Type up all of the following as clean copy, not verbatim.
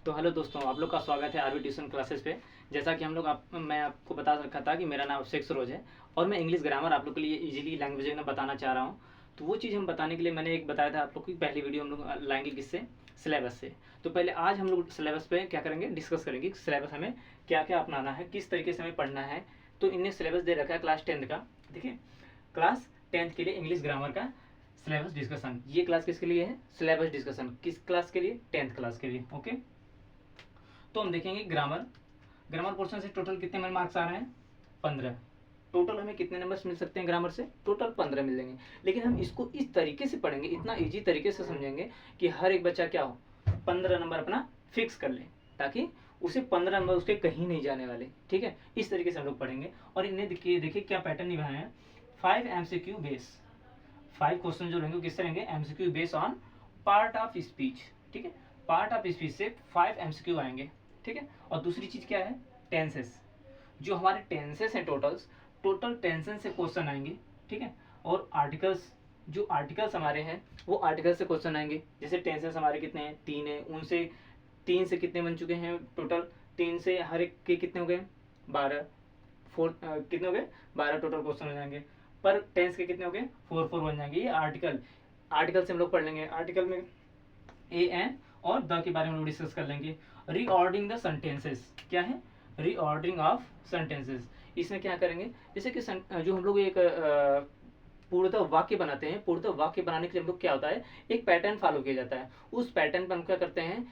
तो हेलो दोस्तों, आप लोग का स्वागत है आरवी ट्यूशन क्लासेस पे। जैसा कि मैं आपको बता रखा था कि मेरा नाम अभिषेक सरोज है और मैं इंग्लिश ग्रामर आप लोग के लिए इजीली लैंग्वेज में बताना चाह रहा हूँ। तो वो चीज़ हम बताने के लिए मैंने एक बताया था आप लोग की पहली वीडियो हम लोग लाएंगे किससे, सिलेबस से। तो पहले आज हम लोग सिलेबस पे क्या करेंगे, डिस्कस करेंगे सिलेबस हमें क्या क्या अपनाना है, किस तरीके से हमें पढ़ना है। तो इन्हें सिलेबस दे रखा है क्लास 10th का। देखिए, क्लास 10th के लिए इंग्लिश ग्रामर का सिलेबस डिस्कशन। ये क्लास किसके लिए है, सिलेबस डिस्कशन किस क्लास के लिए, 10th क्लास के लिए। ओके, तो हम देखेंगे ग्रामर। ग्रामर पोर्शन से टोटल कितने मार्क्स आ रहे हैं, 15। टोटल हमें कितने नंबर्स मिल सकते हैं ग्रामर से, टोटल 15 मिलेंगे। लेकिन हम इसको इस तरीके से पढ़ेंगे, इतना इजी तरीके से समझेंगे कि हर एक बच्चा क्या हो, 15 नंबर अपना फिक्स कर ले, ताकि उसे 15 नंबर उसके कहीं नहीं जाने वाले। ठीक है, इस तरीके से हम लोग पढ़ेंगे। और इन्हें देखिए क्या पैटर्न निभाए हैं। 5 MCQ बेस, 5 क्वेश्चन जो रहेंगे किससे रहेंगे, MCQ base on part of speech. ठीक है, पार्ट ऑफ स्पीच से 5 MCQ आएंगे। ठीक है, और दूसरी चीज क्या है, टेंसेस। जो हमारे टेंसेस हैं, टोटल टेंसेस से क्वेश्चन आएंगे। ठीक है, और आर्टिकल्स, जो आर्टिकल्स हमारे हैं वो आर्टिकल से क्वेश्चन आएंगे। जैसे टेंसेस हमारे कितने हैं, 3 है, उनसे 3 से कितने बन चुके हैं टोटल, 3 से हर एक के कितने हो गए, 12। कितने हो गए, 12 टोटल क्वेश्चन हो जाएंगे। पर टेंस के कितने हो गए, 4 बन जाएंगे। ये आर्टिकल से हम लोग पढ़ लेंगे। आर्टिकल में ए एन और द के बारे में हम डिस्कस कर लेंगे। रीऑर्डरिंग द सेंटेंसेस, क्या है, रीऑर्डरिंग ऑफ सेंटेंसेस। इसमें क्या करेंगे, जैसे कि जो हम लोग एक पूर्णतः वाक्य बनाते हैं, पूर्णतः वाक्य बनाने के लिए हम लोग क्या होता है, एक पैटर्न फॉलो किया जाता है। उस पैटर्न पर हम क्या करते हैं,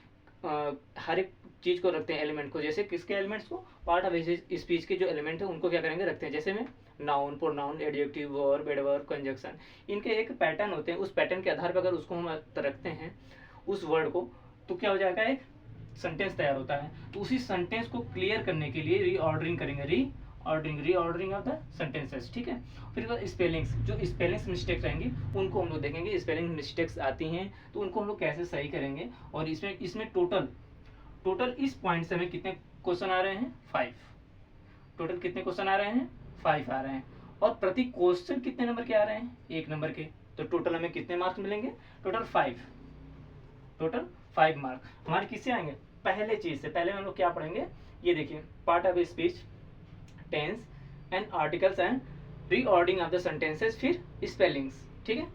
हर एक चीज को रखते हैं, एलिमेंट को। जैसे किसके एलिमेंट्स को, पार्ट ऑफ स्पीच के जो एलिमेंट है उनको क्या करेंगे, रखते हैं। जैसे में noun, pronoun, adjective, verb, adverb, conjunction, इनके एक पैटर्न होते हैं। उस पैटर्न के आधार पर अगर उसको हम रखते हैं उस वर्ड को, तो क्या हो जाएगा, एक सेंटेंस तैयार होता है। तो उसी सेंटेंस को क्लियर करने के लिए रीऑर्डरिंग करेंगे, रीऑर्डरिंग ऑफ द सेंटेंसेस। ठीक है, फिर स्पेलिंग्स, जो स्पेलिंग्स मिस्टेक्स रहेंगी उनको हम लोग देखेंगे। स्पेलिंग मिस्टेक्स आती हैं तो उनको हम लोग कैसे सही करेंगे। और इसमें टोटल इस पॉइंट से हमें कितने क्वेश्चन आ रहे हैं, 5। टोटल कितने क्वेश्चन आ रहे हैं, 5 आ रहे हैं। और प्रति क्वेश्चन कितने नंबर के आ रहे हैं, 1 नंबर के। तो टोटल हमें कितने मार्क्स मिलेंगे, टोटल 5 मार्क हमारे किससे आएंगे, पहले चीज से। पहले हम लोग क्या पढ़ेंगे, ये देखिए, part of speech, tense and articles and reordering of the sentences, फिर स्पेलिंग्स। ठीक है,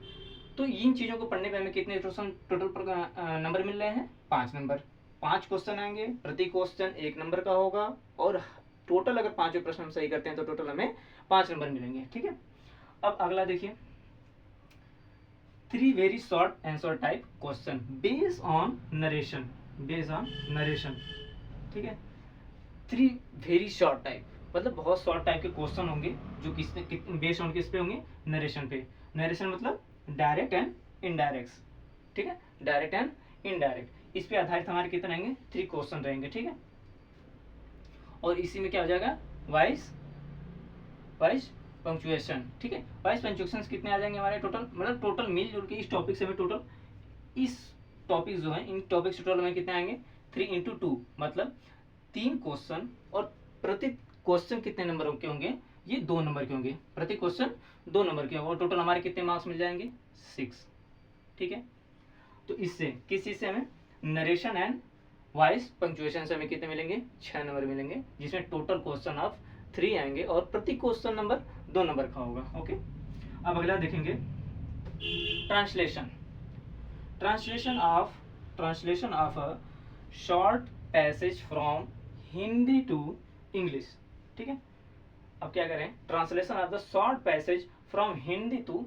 तो इन चीजों को पढ़ने पे हमें कितने टोटल नंबर मिल रहे हैं, 5 नंबर। 5 क्वेश्चन आएंगे, प्रति क्वेश्चन 1 नंबर का होगा। और टोटल अगर 5 प्रश्न हम सही करते हैं तो टोटल हमें 5 नंबर मिलेंगे। ठीक है, अब अगला देखिए, 3 very short answer type question based on narration, ठीक है, 3 वेरी शॉर्ट टाइप, मतलब बहुत शॉर्ट टाइप के क्वेश्चन होंगे जो बेस्ड ऑन किस पे होंगे, नरेशन पे। नरेशन मतलब डायरेक्ट एंड इनडायरेक्ट। ठीक है, डायरेक्ट एंड इनडायरेक्ट, इस पे आधारित हमारे कितने रहेंगे, 3 क्वेश्चन रहेंगे। ठीक है, और इसी में क्या हो जाएगा, वाइस पंक्चुएशन। ठीक है, वाइस पंक्चुएशन कितने आ जाएंगे हमारे टोटल, मतलब टोटल मिलजुल के इस टॉपिक से हमें टोटल, इस टॉपिक जो है, इन टॉपिक टोटल में कितने आएंगे, 3 × 2, मतलब 3 क्वेश्चन। और प्रति क्वेश्चन कितने नंबर के होंगे, ये 2 नंबर के होंगे। प्रति क्वेश्चन 2 नंबर के होंगे। और टोटल हमारे कितने मार्क्स मिल जाएंगे, 6। ठीक है, तो इससे किस चीज से हमें, नरेशन एंड वॉइस पंक्चुएशन से हमें कितने मिलेंगे, 6 नंबर मिलेंगे, जिसमें टोटल क्वेश्चन ऑफ 3 आएंगे और प्रति क्वेश्चन नंबर 2 नंबर का होगा। ओके, अब अगला देखेंगे, translation of a short passage from Hindi to English. ठीक है, अब क्या करें, translation of the short passage from Hindi to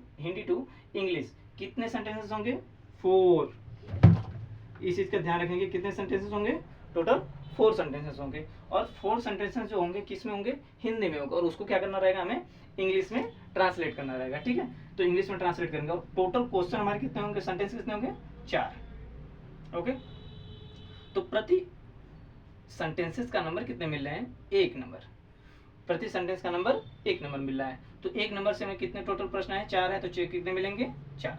English. कितने सेंटेंसेस होंगे, 4। इस चीज का ध्यान रखेंगे, कितने सेंटेंसेस होंगे, टोटल 4 सेंटेंसेस होंगे। और 4 सेंटेंसेस जो होंगे किस में होंगे, हिंदी में होंगे। और उसको क्या करना रहेगा, हमें इंग्लिश में ट्रांसलेट करना रहेगा। ठीक है, तो इंग्लिश में ट्रांसलेट करेंगे। और टोटल क्वेश्चन हमारे कितने होंगे, सेंटेंस कितने होंगे, 4। ओके, तो प्रति सेंटेंसेस का नंबर कितने मिल रहे हैं, 1 नंबर। प्रति सेंटेंस का नंबर 1 नंबर मिल रहा है। तो 1 नंबर से हमें कितने टोटल प्रश्न है, 4 है, तो कितने मिलेंगे, 4।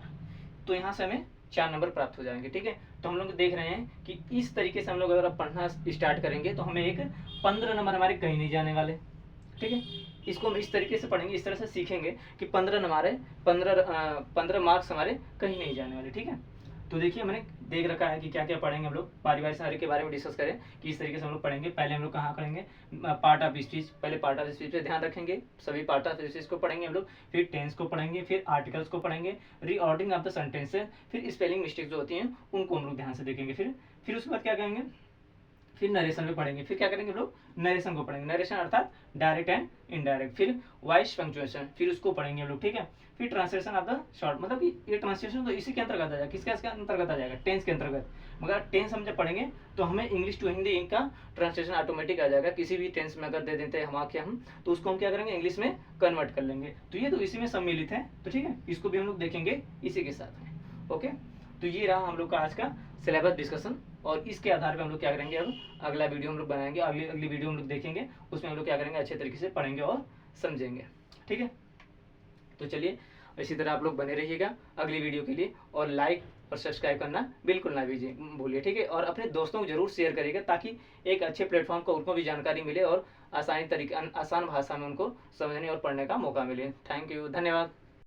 तो यहाँ से हमें 4 नंबर प्राप्त हो जाएंगे। ठीक है, तो हम लोग देख रहे हैं कि इस तरीके से हम लोग अगर पढ़ना स्टार्ट करेंगे तो हमें एक 15 नंबर हमारे कहीं नहीं जाने वाले। ठीक है, इसको हम इस तरीके से पढ़ेंगे, इस तरह से सीखेंगे कि 15 मार्क्स हमारे कहीं नहीं जाने वाले। ठीक है, तो देखिए मैंने देख रखा है कि क्या क्या पढ़ेंगे हम लोग। पारिवारिक शहर के बारे में डिस्कस करें कि इस तरीके से हम लोग पढ़ेंगे। पहले हम लोग कहाँ करेंगे, पार्ट ऑफ स्पीच, पहले पार्ट ऑफ स्पीच पे ध्यान रखेंगे, सभी पार्ट ऑफ स्पीच को पढ़ेंगे हम लोग। फिर टेंस को पढ़ेंगे, फिर आर्टिकल्स को पढ़ेंगे, रीऑर्डरिंग ऑफ द सेंटेंसेस, फिर स्पेलिंग मिस्टेक जो होती हैं उनको हम लोग ध्यान से देखेंगे। फिर उसके बाद क्या करेंगे, फिर नरेशन पे पढ़ेंगे। फिर क्या करेंगे हम लोग, नरेशन को पढ़ेंगे। नरेशन अर्थात डायरेक्ट एंड इनडायरेक्ट। फिर वॉइस पंक्चुएशन, फिर उसको पढ़ेंगे हम लोग, ठीक है। फिर ट्रांसलेशन ऑफ द शॉर्ट, मतलब कि ये ट्रांसलेशन तो इसी के अंतर्गत आ जाएगा। किसके अंतर्गत आ जाएगा, टेंस के अंतर्गत। मगर टेंस हम जब पढ़ेंगे तो हमें इंग्लिश टू हिंदी का ट्रांसलेशन ऑटोमेटिक आ जाएगा। किसी भी टेंस में अगर दे देते हैं हम तो उसको हम क्या करेंगे, इंग्लिश में कन्वर्ट कर लेंगे। तो ये तो इसी में सम्मिलित है, तो ठीक है, इसको भी हम लोग देखेंगे इसी के साथ में। ओके, तो ये रहा हम लोग का आज का सिलेबस डिस्कशन, और इसके आधार पर हम लोग क्या करेंगे, अब अगला वीडियो हम लोग बनाएंगे, अगली वीडियो हम लोग देखेंगे, उसमें हम लोग क्या करेंगे, अच्छे तरीके से पढ़ेंगे और समझेंगे, ठीक है। तो चलिए, इसी तरह आप लोग बने रहिएगा अगली वीडियो के लिए, और लाइक और सब्सक्राइब करना बिल्कुल ना भूलिए, ठीक है। और अपने दोस्तों को जरूर शेयर करिएगा, ताकि एक अच्छे प्लेटफॉर्म को उनको भी जानकारी मिले और आसान भाषा में उनको समझने और पढ़ने का मौका मिले। थैंक यू, धन्यवाद।